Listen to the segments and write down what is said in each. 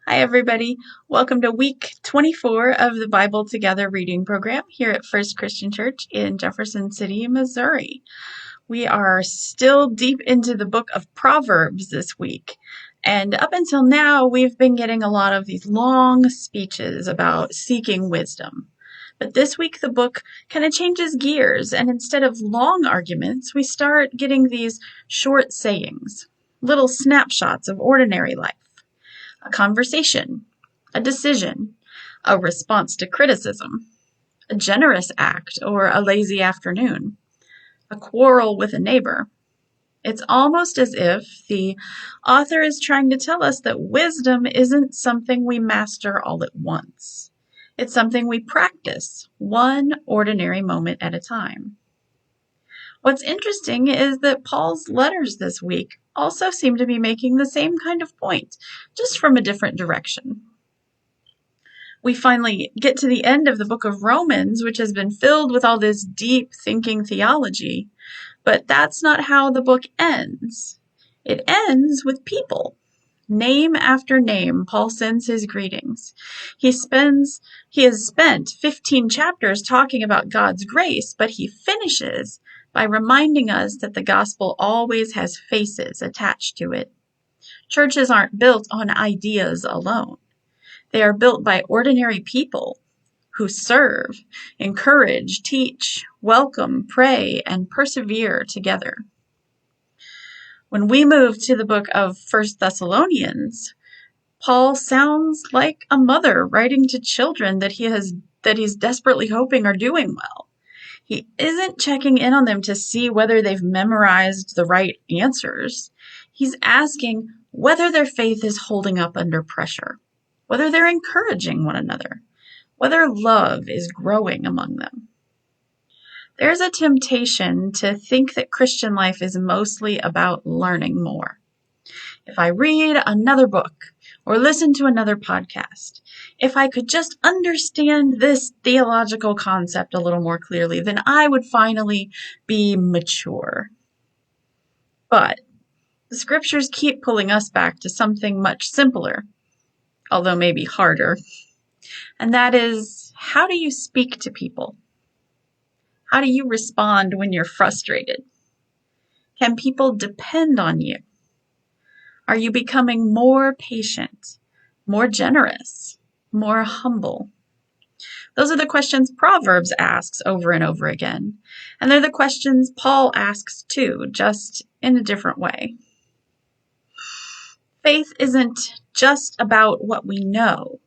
Hi, everybody. Welcome to week 24 of the Bible Together reading program here at First Christian Church in Jefferson City, Missouri. We are still deep into the book of Proverbs this week. And up until now, we've been getting a lot of these long speeches about seeking wisdom. But this week, the book kind of changes gears, and instead of long arguments, we start getting these short sayings, little snapshots of ordinary life. A conversation, a decision, a response to criticism, a generous act or a lazy afternoon, a quarrel with a neighbor. It's almost as if the author is trying to tell us that wisdom isn't something we master all at once. It's something we practice, one ordinary moment at a time. What's interesting is that Paul's letters this week also seem to be making the same kind of point, just from a different direction. We finally get to the end of the book of Romans, which has been filled with all this deep thinking theology, but that's not how the book ends. It ends with people. Name after name, Paul sends his greetings. He has spent 15 chapters talking about God's grace, but he finishes by reminding us that the gospel always has faces attached to it. Churches aren't built on ideas alone. They are built by ordinary people who serve, encourage, teach, welcome, pray, and persevere together. When we move to the book of 1 Thessalonians, Paul sounds like a mother writing to children that he's desperately hoping are doing well. He isn't checking in on them to see whether they've memorized the right answers. He's asking whether their faith is holding up under pressure, whether they're encouraging one another, whether love is growing among them. There's a temptation to think that Christian life is mostly about learning more. If I read another book or listen to another podcast, if I could just understand this theological concept a little more clearly, then I would finally be mature. But the scriptures keep pulling us back to something much simpler, although maybe harder, and that is, how do you speak to people? How do you respond when you're frustrated? Can people depend on you? Are you becoming more patient, more generous, more humble? Those are the questions Proverbs asks over and over again. And they're the questions Paul asks too, just in a different way. Faith isn't just about what we know.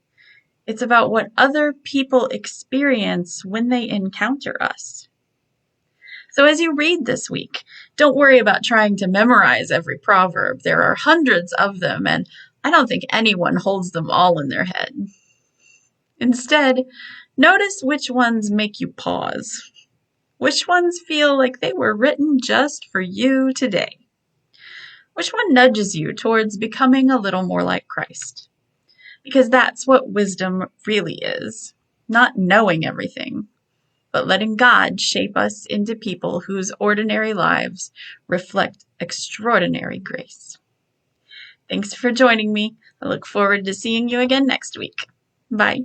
It's about what other people experience when they encounter us. So as you read this week, don't worry about trying to memorize every proverb. There are hundreds of them, and I don't think anyone holds them all in their head. Instead, notice which ones make you pause. Which ones feel like they were written just for you today? Which one nudges you towards becoming a little more like Christ? Because that's what wisdom really is. Not knowing everything, but letting God shape us into people whose ordinary lives reflect extraordinary grace. Thanks for joining me. I look forward to seeing you again next week. Bye.